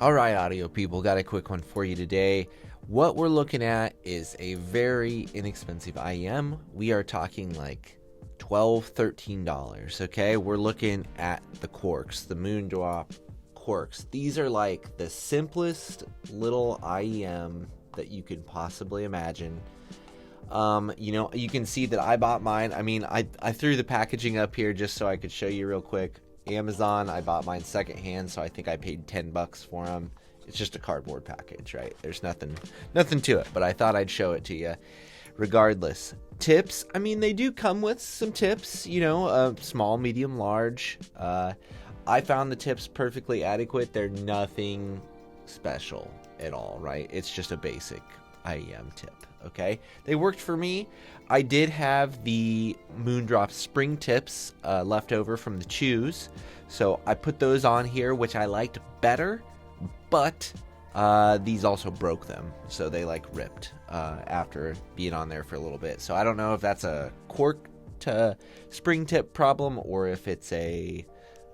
All right, audio people, got a quick one for you today. What we're looking at is a very inexpensive IEM. We are talking like $12, $13, okay? We're looking at the Quarks, the Moondrop Quarks. These are like the simplest little IEM that you could possibly imagine. You can see that I bought mine. I mean, I threw the packaging up here just so I could show you real quick. Amazon, I bought mine secondhand, so I think I paid $10 for them. It's just a cardboard package, right? There's nothing to it, but I thought I'd show it to you. Regardless, tips, I mean, they do come with some tips, small, medium, large. I found the tips perfectly adequate. They're nothing special at all, right? It's just a basic IEM tip, okay? They worked for me. I did have the Moondrop spring tips left over from the chews, so I put those on here, which I liked better, but these also broke them, so they like ripped after being on there for a little bit. So I don't know if that's a Quark to spring tip problem or if it's a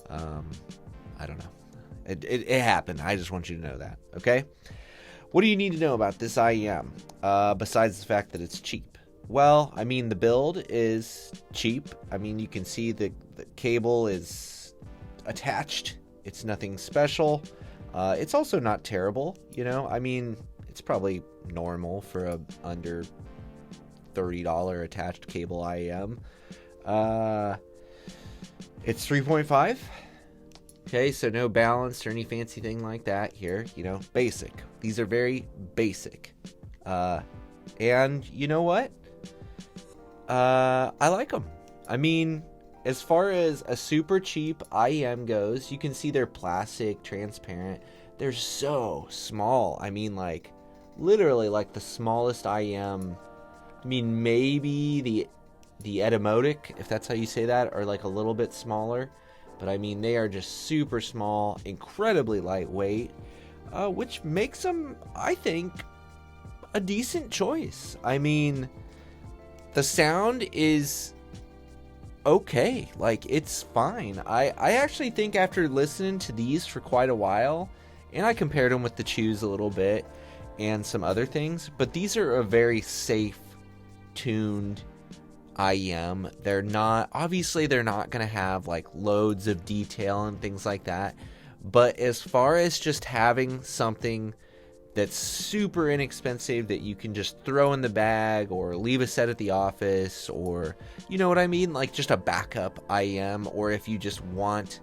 I don't know. It happened. I just want you to know that, okay? What do you need to know about this IEM besides the fact that it's cheap? Well, I mean, the build is cheap. I mean, you can see the cable is attached. It's nothing special. It's also not terrible, I mean, it's probably normal for a under $30 attached cable IEM. It's 3.5. Okay, so no balance or any fancy thing like that here, basic. These are very basic. And you know what? I like them. I mean, as far as a super cheap IEM goes, you can see they're plastic, transparent. They're so small. I mean, like, literally like the smallest IEM. I mean, maybe the Etymotic, if that's how you say that, are like a little bit smaller. But I mean, they are just super small, incredibly lightweight, which makes them, I think, a decent choice. I mean, the sound is okay. Like, it's fine. I actually think after listening to these for quite a while, and I compared them with the Chews a little bit and some other things, but these are a very safe, tuned IEM. They're not going to have like loads of detail and things like that, but as far as just having something that's super inexpensive that you can just throw in the bag or leave a set at the office, or you know what I mean, like just a backup IEM, or if you just want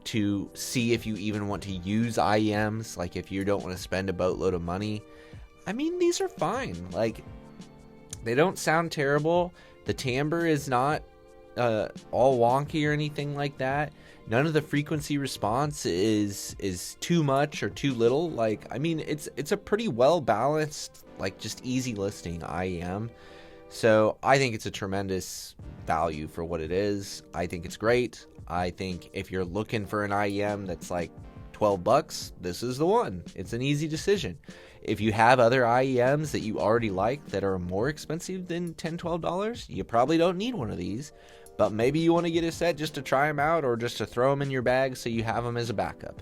to see if you even want to use IEMs, like if you don't want to spend a boatload of money, I mean, these are fine. Like, they don't sound terrible. The timbre is not all wonky or anything like that. None of the frequency response is too much or too little. Like, I mean, it's a pretty well balanced, like, just easy listening IEM. So I think it's a tremendous value for what it is. I think it's great. I think if you're looking for an IEM that's like $12, this is the one. It's an easy decision. If you have other IEMs that you already like that are more expensive than $10, $12, you probably don't need one of these. But maybe you want to get a set just to try them out, or just to throw them in your bag so you have them as a backup,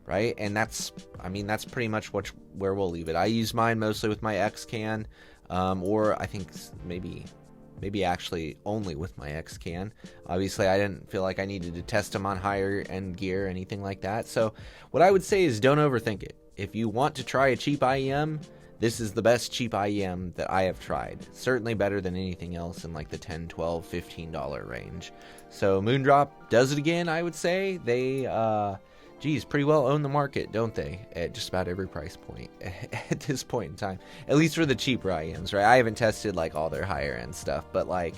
right? And that's pretty much where we'll leave it. I use mine mostly with my X-Can, or I think maybe actually only with my X-Can. Obviously, I didn't feel like I needed to test them on higher end gear or anything like that. So what I would say is don't overthink it. If you want to try a cheap IEM, this is the best cheap IEM that I have tried. Certainly better than anything else in like the $10, $12, $15 range. So Moondrop does it again, I would say. They, pretty well own the market, don't they? At just about every price point at this point in time. At least for the cheaper IEMs, right? I haven't tested like all their higher end stuff, but like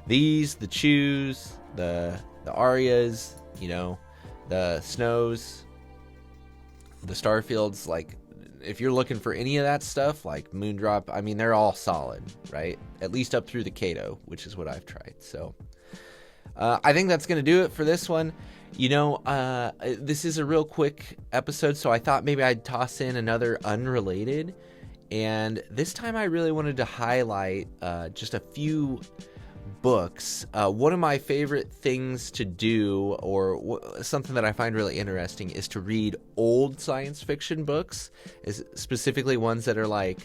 these, the Chews, the Arias, the Snows, the Starfields, like, if you're looking for any of that stuff, like Moondrop, I mean, they're all solid, right? At least up through the Kato, which is what I've tried. So I think that's going to do it for this one. This is a real quick episode, so I thought maybe I'd toss in another unrelated. And this time I really wanted to highlight just a few books, one of my favorite things to do, or something that I find really interesting, is to read old science fiction books, specifically ones that are like,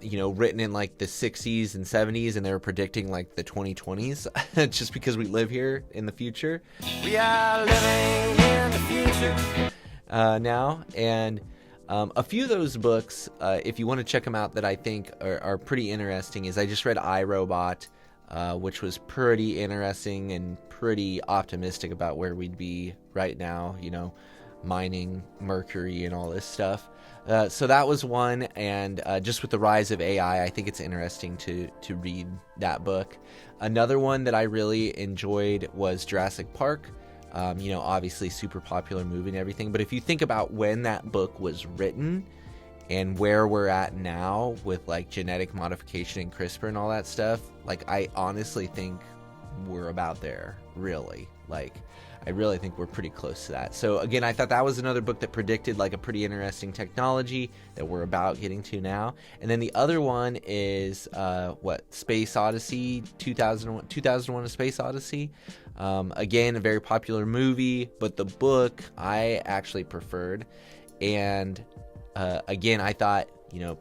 written in like the 60s and 70s, and they were predicting like the 2020s, just because we live here in the future. We are living in the future now, and a few of those books, if you want to check them out, that I think are pretty interesting, is I just read iRobot, which was pretty interesting and pretty optimistic about where we'd be right now, mining mercury and all this stuff. So that was one, and just with the rise of AI, I think it's interesting to read that book. Another one that I really enjoyed was Jurassic Park. Obviously super popular movie and everything, but if you think about when that book was written and where we're at now with like genetic modification and CRISPR and all that stuff, like I honestly think we're about there, really. Like I really think we're pretty close to that. So again, I thought that was another book that predicted like a pretty interesting technology that we're about getting to now. And then the other one is Space Odyssey, 2001 A Space Odyssey. Again, a very popular movie, but the book I actually preferred. And again, I thought,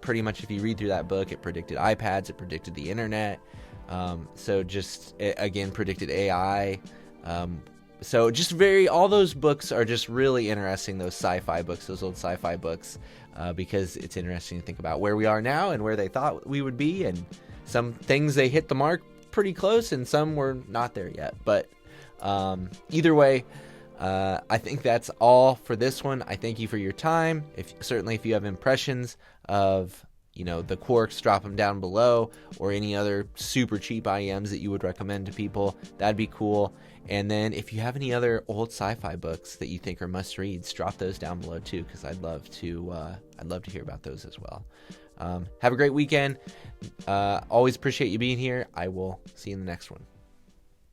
pretty much if you read through that book, it predicted iPads, it predicted the internet. So just, again, predicted AI. So just all those books are just really interesting, those sci-fi books, those old sci-fi books, because it's interesting to think about where we are now and where they thought we would be, and some things they hit the mark pretty close and some were not there yet. But either way, I think that's all for this one. I thank you for your time. Certainly if you have impressions of the quarks, drop them down below, or any other super cheap IEMs that you would recommend to people, that'd be cool. And then if you have any other old sci-fi books that you think are must-reads, drop those down below too, because I'd love to hear about those as well. Have a great weekend. Always appreciate you being here. I will see you in the next one.